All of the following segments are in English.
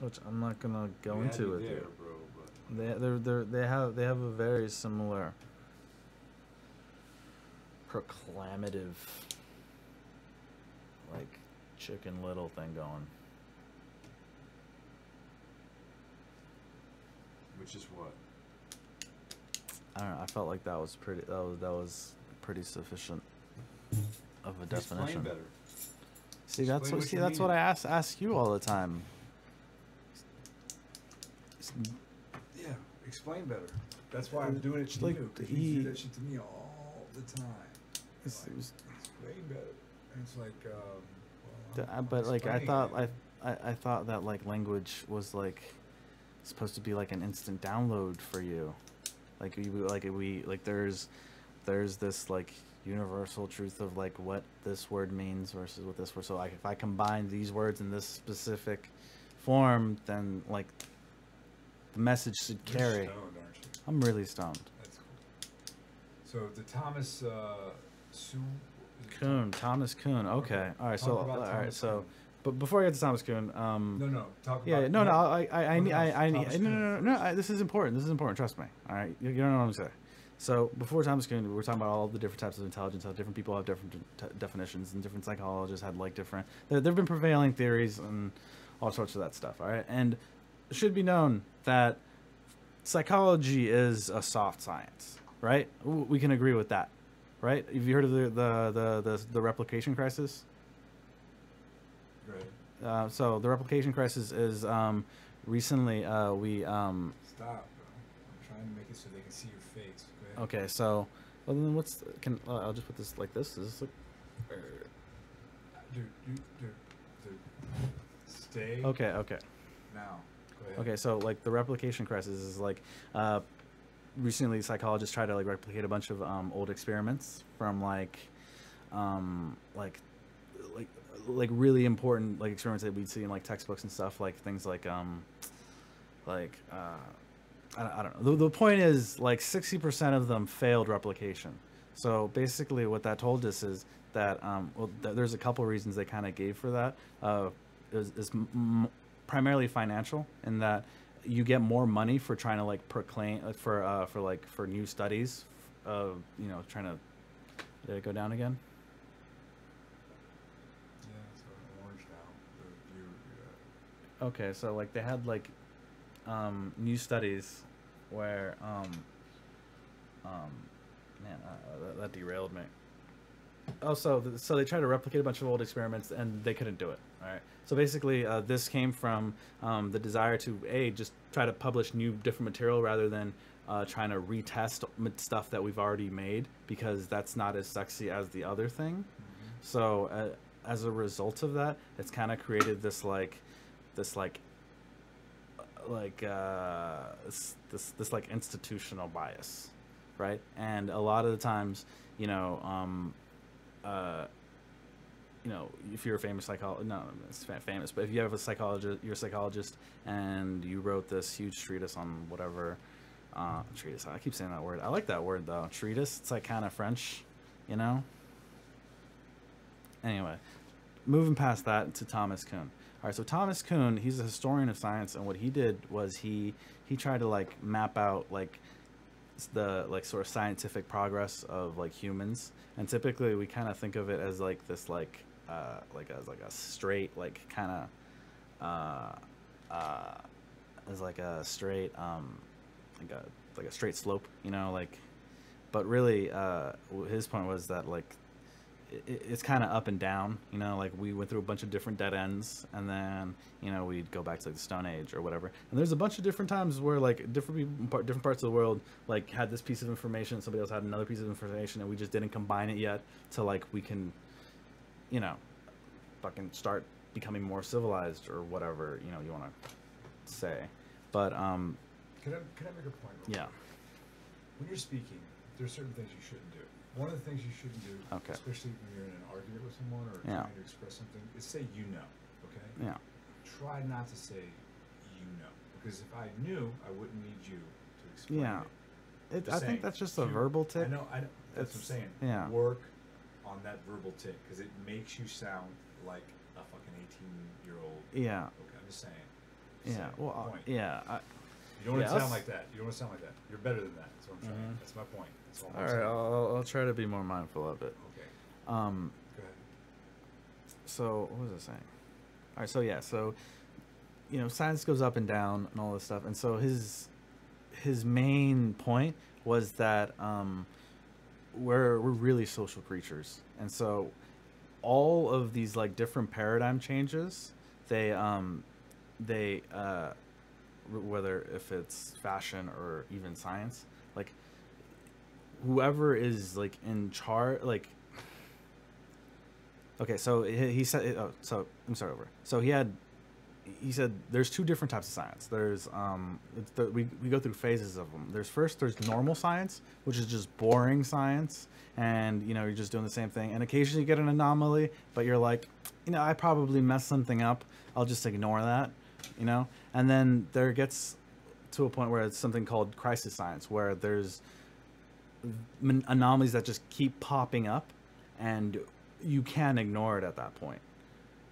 which I'm not gonna go You had into me with there, you. bro. They have a very similar proclamative, like, Chicken Little thing going. Which is what? I don't know. I felt like that was pretty. That was pretty sufficient of a Explain definition. better. See, Explain what you that's what mean. I ask you all the time. Yeah, explain better. That's why I'm doing it to Like, you. Because you do that shit to me all the time. It's, Like, it was, explain better. And it's like, but like I explaining thought, it. I thought that like language was like supposed to be like an instant download for you. Like there's this like universal truth of like what this word means versus what this word. So like if I combine these words in this specific form, then like the message should You're carry. stoned, aren't you? I'm really stoned. That's cool. So the Thomas Sue Thomas Kuhn. Okay. All right. Talk So about all right. Thomas So, Kuhn. but before I get to Thomas Kuhn, No. Talk yeah, about no, no, I need, Thomas no, Kuhn no, no, first. this is important. This is important. Trust me. All right, you don't know what I'm saying. So before Thomas Kuhn, we were talking about all the different types of intelligence, how different people have different definitions, and different psychologists had like different. There've been prevailing theories and all sorts of that stuff. All right, and it should be known that psychology is a soft science, right? We can agree with that, right? Have you heard of the replication crisis? Right. So the replication crisis is recently we Stop, bro. I'm trying to make it so they can see your face. Go ahead. okay. So well, then what's can I'll just put this like this. Is this like, Dude. Stay okay. now. Go ahead. Okay, so like the replication crisis is like recently psychologists tried to like replicate a bunch of old experiments from um like like like really important like experiments that we'd see in like textbooks and stuff, like things like I don't know. The point is like 60% of them failed replication. So basically what that told us is that there's a couple reasons they kind of gave for that. Primarily financial, in that you get more money for trying to like proclaim for new studies, trying to. Did it go down again? Yeah, it's orange now. The view. Yeah. Okay, so like they had like new studies where man, that derailed me. Oh, so they tried to replicate a bunch of old experiments and they couldn't do it. All right. So basically, this came from the desire to just try to publish new, different material rather than trying to retest stuff that we've already made, because that's not as sexy as the other thing. Mm-hmm. So as a result of that, it's kind of created this institutional bias, right? And a lot of the times, uh, if you're a famous psychologist, no, it's famous, but if you have a psychologist, you're a psychologist, and you wrote this huge treatise on whatever treatise. I keep saying that word. I like that word though. Treatise. It's like kind of French, you know. Anyway, moving past that to Thomas Kuhn. All right, so Thomas Kuhn, he's a historian of science, and what he did was he tried to like map out like the like sort of scientific progress of like humans, and typically we kind of think of it as like this as like a straight like kind of as like a straight like a straight slope, like, but really his point was that like it's kind of up and down, like we went through a bunch of different dead ends, and then we'd go back to like the Stone Age or whatever, and there's a bunch of different times where like different people, different parts of the world like had this piece of information, somebody else had another piece of information, and we just didn't combine it yet to like we can fucking start becoming more civilized or whatever you want to say. But Can I make a point? Real yeah. quick? When you're speaking, there's certain things you shouldn't do. One of the things you shouldn't do, Okay. especially when you're in an argument with someone or Yeah. trying to express something, is say you know. Okay. Yeah. Try not to say you know, because if I knew, I wouldn't need you to explain Yeah. it. I think that's just a verbal tick. I know. That's what I'm saying. Yeah. Work on that verbal tick, because it makes you sound like a fucking 18-year-old. Yeah. Okay, I'm just saying. say. Yeah. Well, Point. yeah. You don't want yeah, to sound like that. You don't want to sound like that. You're better than that. That's what I'm trying. Mhm. That's my point. That's all All I'm right. saying. I'll try to be more mindful of it. Okay. Um. Go ahead. So what was I saying? All right. So yeah. So science goes up and down and all this stuff, and so his main point was that we're really social creatures, and so all of these like different paradigm changes, they whether if it's fashion or even science, like whoever is like in charge, like okay, so he said, oh, so let me start over. So he said there's two different types of science. There's we go through phases of them. There's normal science, which is just boring science, and you're just doing the same thing. And occasionally you get an anomaly, but you're like, I probably messed something up. I'll just ignore that, And then there gets to a point where it's something called crisis science, where there's anomalies that just keep popping up, and you can't ignore it at that point.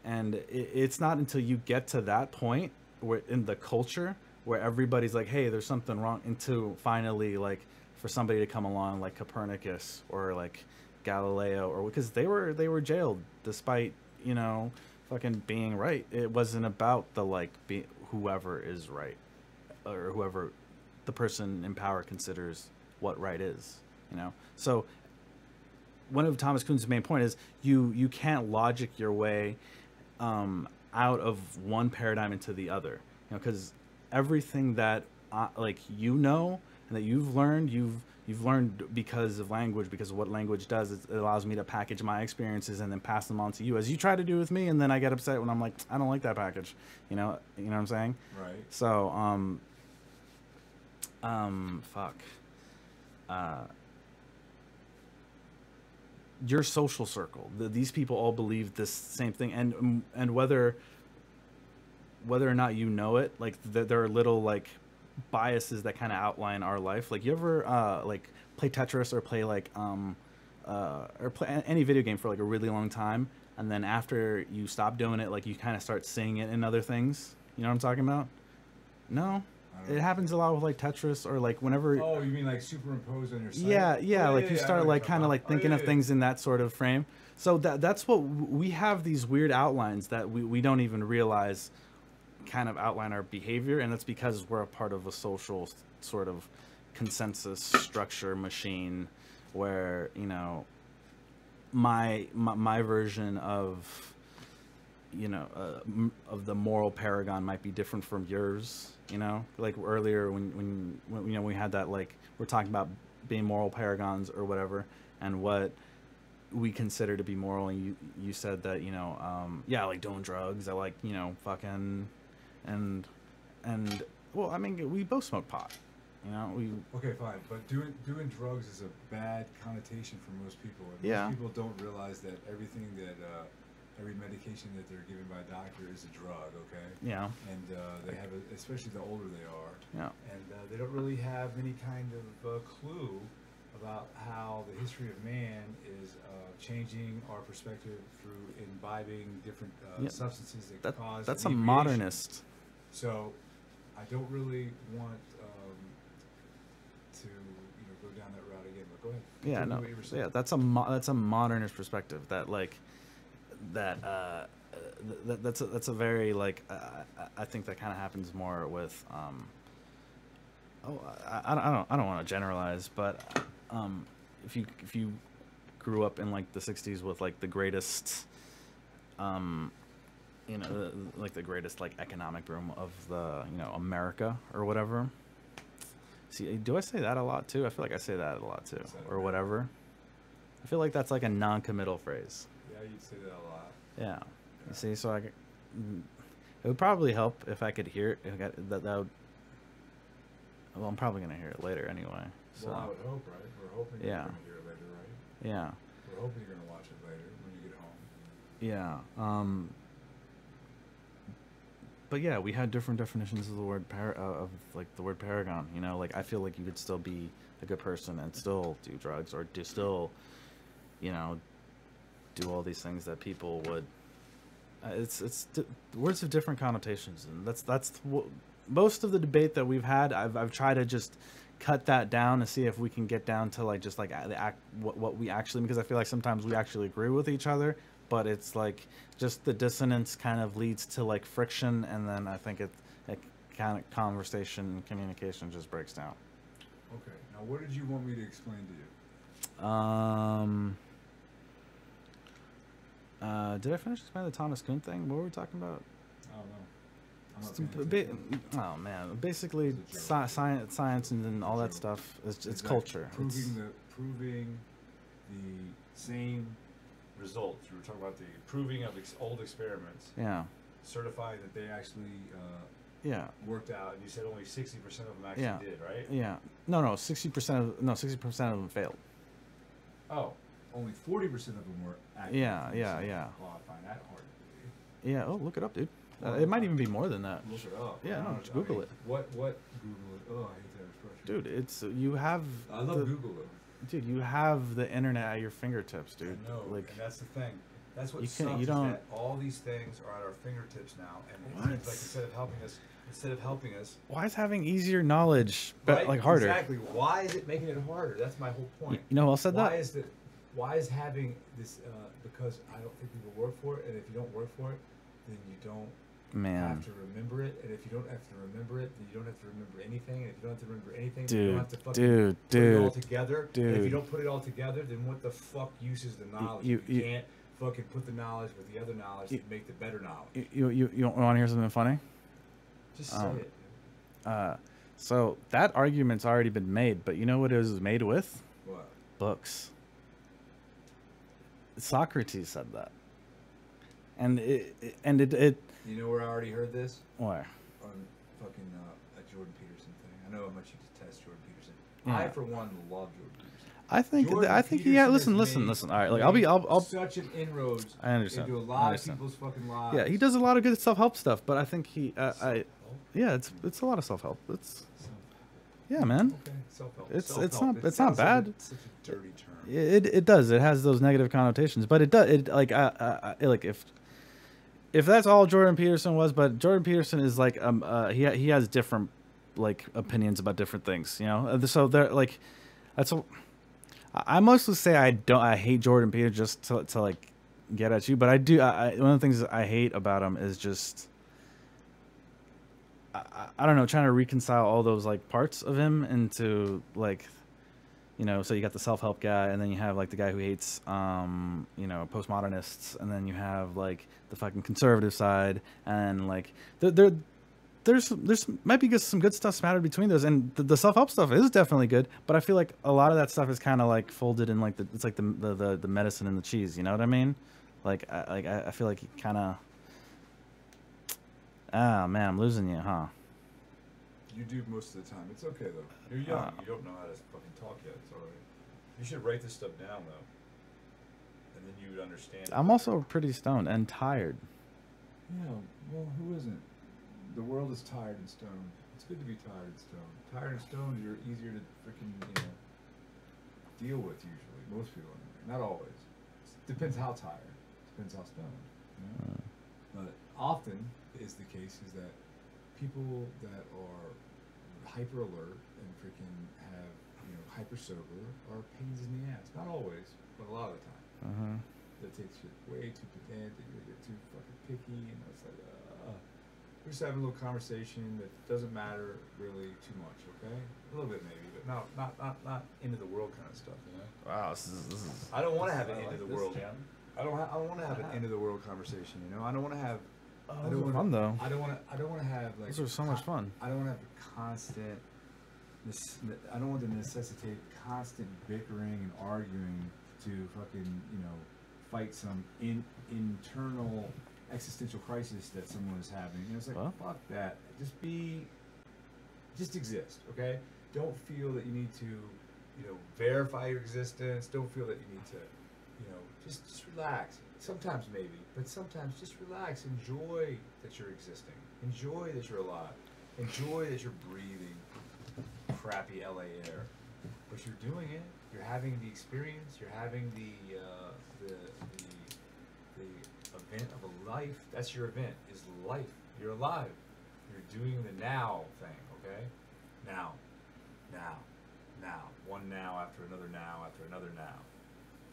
And it's not until you get to that point where in the culture where everybody's like, hey, there's something wrong, until finally like for somebody to come along like Copernicus or like Galileo, or because they were jailed despite fucking being right. It wasn't about the like whoever is right, or whoever the person in power considers what right is, so one of Thomas Kuhn's main point is you can't logic your way out of one paradigm into the other, because everything that and that you've learned because of language, because of what language does. It allows me to package my experiences and then pass them on to you, as you try to do with me, and then I get upset when I'm like, I don't like that package. You know what I'm saying? Right. So fuck. Your social circle, these people all believe this same thing, and whether or not you know it, like there are little like biases that kind of outline our life. Like, you ever like play Tetris or play like or play any video game for like a really long time, and then after you stop doing it, like you kind of start seeing it in other things? You know what I'm talking about? No. It happens a lot with like Tetris, or like whenever. Oh, you mean like superimposed on your site? Yeah, Oh, like you start like kind of like thinking of things in that sort of frame. So that's what we have, these weird outlines that we don't even realize kind of outline our behavior, and that's because we're a part of a social sort of consensus structure machine, where my version of of the moral paragon might be different from yours. Like earlier when we had that, like, we're talking about being moral paragons or whatever, and what we consider to be moral, and you said that I like doing drugs, I like fucking, and well, I mean, we both smoke pot, we. Okay, fine, but doing drugs is a bad connotation for most people. And Yeah. Most people don't realize that everything that every medication that they're given by a doctor is a drug. Okay. Yeah. And they have, especially the older they are. Yeah. And they don't really have any kind of clue about how the history of man is changing our perspective through imbibing different substances that cause. That's a inebriation. modernist. So, I don't really want to go down that route again. But go ahead. Yeah, Continue no, what you were saying. yeah, that's a modernist perspective, that like that's a very like I think that kind of happens more with I don't want to generalize, but if you grew up in like the 60s with like the greatest like the greatest like economic boom of the America or whatever. See, do I say that a lot too? I feel like I say that a lot too, or whatever. I feel like that's like a non-committal phrase. Yeah, you'd say that a lot. Yeah. You see, so it would probably help if I could hear it. That would. Well, I'm probably gonna hear it later anyway. So. Well, I would hope, right? We're hoping you're gonna hear it later, right? Yeah. We're hoping you're gonna watch it later when you get home. Yeah. But yeah, we had different definitions of the word of like the word paragon. Like, I feel like you could still be a good person and still do drugs, or do still, do all these things that people would Words have different connotations, and most of the debate that we've had. I've tried to just cut that down to see if we can get down to like just like what we actually, because I feel like sometimes we actually agree with each other, but it's like just the dissonance kind of leads to like friction, and then I think it kind of conversation and communication just breaks down. Okay. Now, what did you want me to explain to you? Did I finish explaining the Thomas Kuhn thing? What were we talking about? I don't know. Oh man, basically science and then all that stuff. It's culture. Proving the same results. You were talking about the proving of old experiments. Yeah. Certifying that they actually worked out, and you said only 60% of them actually did, right? Yeah. No, 60% of them failed. Oh, only 40% of them were actually. Yeah. Well, I find that hard to believe. Yeah. Oh, look it up, dude. It might even be more than that. Look it up. Yeah, no, just Google it. What Google it? Oh, I hate that expression. Dude, it's you have. I love Google though. Dude, you have the internet at your fingertips, dude. I know, like, and that's the thing. That's what you sucks. you don't. Is that all these things are at our fingertips now, and it seems like instead of helping us. Why is having easier knowledge right, like harder? Exactly. Why is it making it harder? That's my whole point. You know who else said that? Why is having this? Because I don't think people work for it, and if you don't work for it, then you don't have to remember it. And if you don't have to remember it, then you don't have to remember anything. And if you don't have to remember anything, then you don't have to fucking put it all together. And if you don't put it all together, then what the fuck use is the knowledge? You can't fucking put the knowledge with the other knowledge to make the better knowledge. You want to hear something funny? Just say it. So that argument's already been made, but you know what it was made with? What? Books. Socrates said that, and it. You know where I already heard this? Where? On fucking a Jordan Peterson thing. I know how much you detest Jordan Peterson. Yeah. I, for one, love Jordan Peterson. I think yeah. Listen. All right, like I'll such an inroads. I understand. Into a lot of people's fucking lives. Yeah, he does a lot of good self-help stuff, but I think yeah, it's a lot of self-help. Yeah, man. Okay, self-help. It's not bad. It's such a dirty term. It does. It has those negative connotations, but it does. Like if that's all Jordan Peterson was, but Jordan Peterson is like he has different like opinions about different things, you know. So they're like I mostly say I hate Jordan Peterson just to like get at you, but I do. One of the things that I hate about him is just. I don't know, trying to reconcile all those like parts of him into like, you know, so you got the self-help guy, and then you have like the guy who hates, you know, postmodernists, and then you have like the fucking conservative side, and like there's might be some good stuff scattered between those, and the self-help stuff is definitely good, but I feel like a lot of that stuff is kind of like folded in like it's like the medicine and the cheese, you know what I mean? Like I feel like he kind of. Ah, man, I'm losing you, huh? You do most of the time. It's okay, though. You're young. You don't know how to fucking talk yet. It's all right. You should write this stuff down, though. And then you would understand. I'm also pretty stoned and tired. Yeah, well, who isn't? The world is tired and stoned. It's good to be tired and stoned. Tired and stoned, you're easier to freaking, deal with, usually. Most people, anyway. Not always. Depends how tired. Depends how stoned. You know? But often is the case is that people that are hyper alert and freaking have hyper sober are pains in the ass. Not always, but a lot of the time. That takes you way too pedantic, you get too fucking picky, and it's like we're just having a little conversation that doesn't matter really too much, okay? A little bit maybe, but not into the world kind of stuff, you know? Wow, this is I don't want to have an end of the world. I don't want to have an end of the world conversation, you know? I don't want to have those are fun though. I don't want to have like. Those are so much fun. I don't want to have a constant. I don't want to necessitate constant bickering and arguing to fucking fight some internal existential crisis that someone is having. It's like fuck that. Just exist, okay? Don't feel that you need to, verify your existence. Don't feel that you need to, just relax. Sometimes maybe, but sometimes just relax. Enjoy that you're existing. Enjoy that you're alive. Enjoy that you're breathing crappy LA air. But you're doing it. You're having the experience. You're having the event of a life. That's your event, is life. You're alive. You're doing the now thing, okay? Now. One now after another now after another now.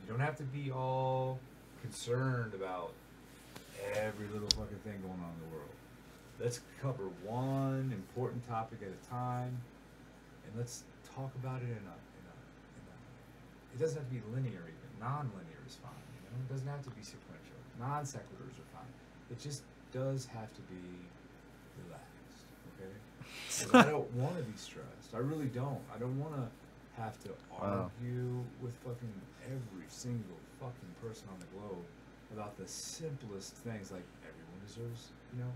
You don't have to be all concerned about every little fucking thing going on in the world. Let's cover one important topic at a time, and let's talk about it in a it doesn't have to be linear even. Non-linear is fine, you know? It doesn't have to be sequential. Non-sequiturs are fine. It just does have to be relaxed, okay? 'Cause I don't want to be stressed. I really don't. I don't want to have to argue with fucking every single fucking person on the globe about the simplest things, like everyone deserves, you know,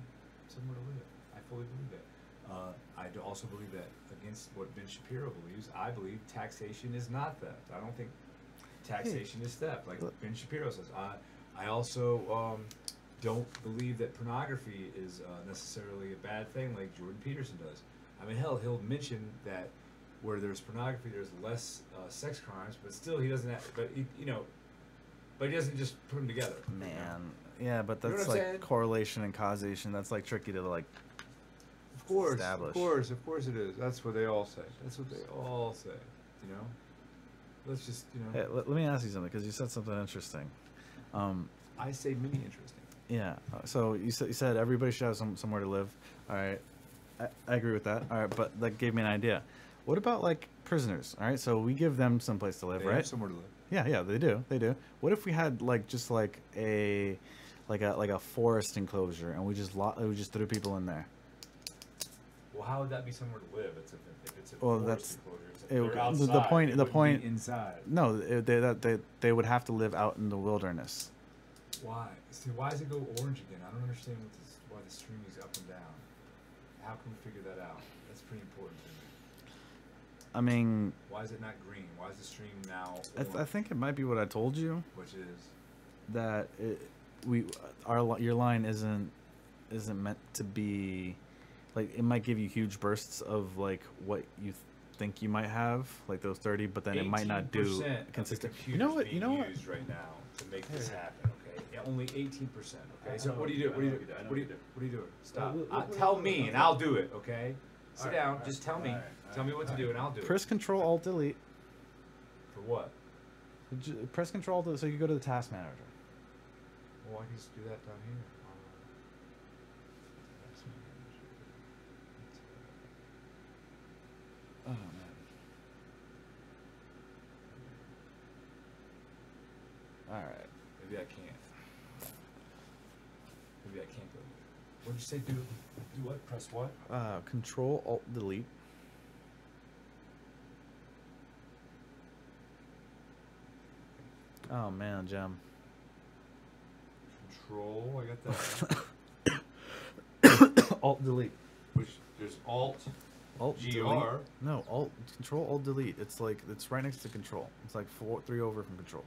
somewhere to live. I fully believe that. I also believe that, against what Ben Shapiro believes, I believe taxation is not theft. I don't think taxation is theft, like Ben Shapiro says. I also don't believe that pornography is necessarily a bad thing, like Jordan Peterson does. I mean, hell, he'll mention that where there's pornography, there's less sex crimes, but still he doesn't have, but he, you know, but he doesn't just put them together. Man, yeah, but that's You know what I'm saying? correlation and causation. That's like tricky to like establish. Of course it is. That's what they all say. That's what they all say. You know, let's just, you know. Hey, let me ask you something, because you said something interesting. I say many interesting. Yeah. So you said everybody should have somewhere to live. All right. I agree with that. All right, but that gave me an idea. What about like prisoners? All right, so we give them some place to live, They right? have somewhere to live. Yeah, they do. What if we had like just like a forest enclosure, and we just threw people in there? Well, how would that be somewhere to live? If it's a Well, forest that's enclosure. They're outside. the point inside. No, they would have to live out in the wilderness. Why? See, why does it go orange again? I don't understand why the stream is up and down. How can we figure that out? That's pretty important to me. I mean, Why is it not green? Why is the stream now orange? I think it might be what I told you, Which is? that your line isn't meant to be, like, it might give you huge bursts of like what you think you might have, like those 30, but then it might not do consistent. You know what? Used right now to make this happen. Okay, yeah, only 18%. Okay, so what do you do? What do you do? Stop. Tell me, and I'll do it. Okay, sit down. Just tell me. Tell me what to do, and I'll do it. Press Control Alt Delete. For what? Press Control so you go to the task manager. Well, I can just do that down here. Oh man. All right. Maybe I can't. Maybe I can't go there. What'd you say? Do what? Press what? Control Alt Delete. Oh man, Gem. Control. I got that. Alt Delete. Which there's Alt. Alt GR. Delete. No, Alt Control Alt Delete. It's like it's right next to Control. It's like 3 over from Control.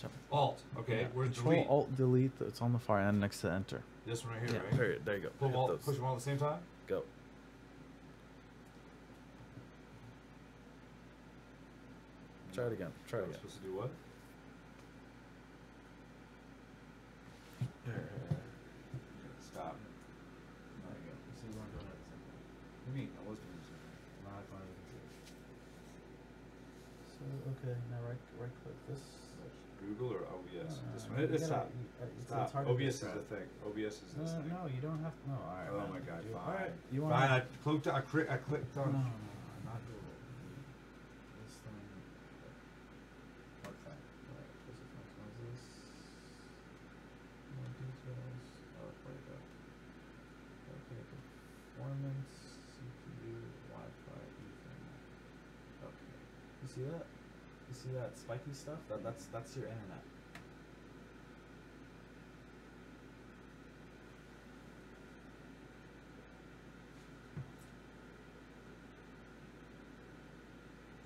Jump. Alt. Okay. Yeah. Where's Control delete? Alt Delete. It's on the far end next to Enter. This one right here, Yeah, right? there you go. Push them all at the same time? Go. Try it again. Try it I'm again. supposed to do what? Stop. There you go. See, we're doing it at the same time. What do you mean? I was doing the same thing. Now I finally can see it. So okay, now right click this. Google or OBS? This one. You It's gotta- stop. it's Stop. hard to OBS is describe. the thing. OBS is this thing. No, you don't have. No, all right. Oh man. my God! You- Fine. All right, you want? Fine. I clicked on. No, I'm not doing it. This thing. What thing? All right, this is next one. Is this? More details. Oh, there you go. Okay, performance, CPU, Wi-Fi, Ethernet. Okay. You see that? You see that spiky stuff? That's your internet.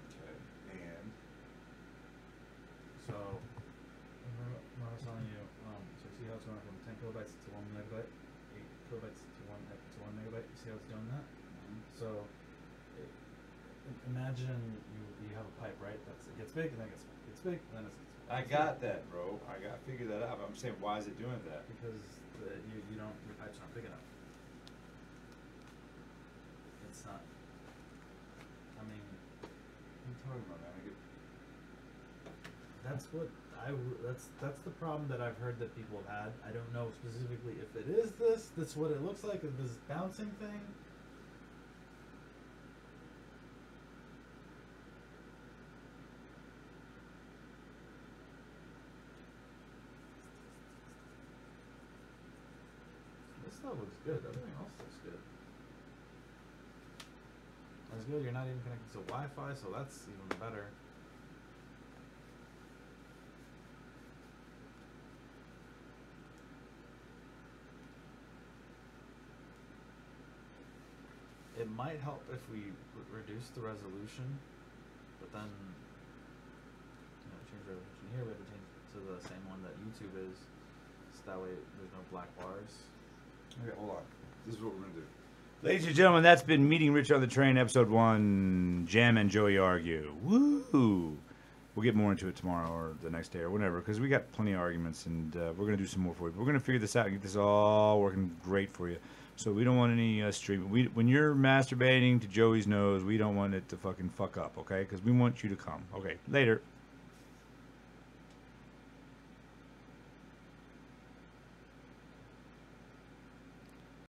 Okay. And. So, remember I was telling you, so see how it's going from 10 kilobytes to 1 megabyte, 8 kilobytes to 1 megabyte. You see how it's doing that? So, imagine you you have a pipe, right? It gets big and then it gets big and then it's. I got that, bro. I figured that out. But I'm saying, why is it doing that? Because you don't, your pipes aren't big enough. It's not. I mean, What are you talking about, man? that's the problem that I've heard that people have had. I don't know specifically if it is this. That's what it looks like. Is this bouncing thing? This stuff looks good. Everything else looks good. That's good. You're not even connected to Wi-Fi, so that's even better. It might help if we reduce the resolution, but then, change the resolution here. We have to change it to the same one that YouTube is, so that way there's no black bars. Okay, hold on. This is what we're gonna do. Ladies and gentlemen, that's been Meeting Rich on the Train, episode 1. Jam and Joey argue. Woo! We'll get more into it tomorrow or the next day or whatever, because we got plenty of arguments, and we're gonna do some more for you. We're gonna figure this out and get this all working great for you. So we don't want any streaming. When you're masturbating to Joey's nose, we don't want it to fucking fuck up, okay? Because we want you to come. Okay, later.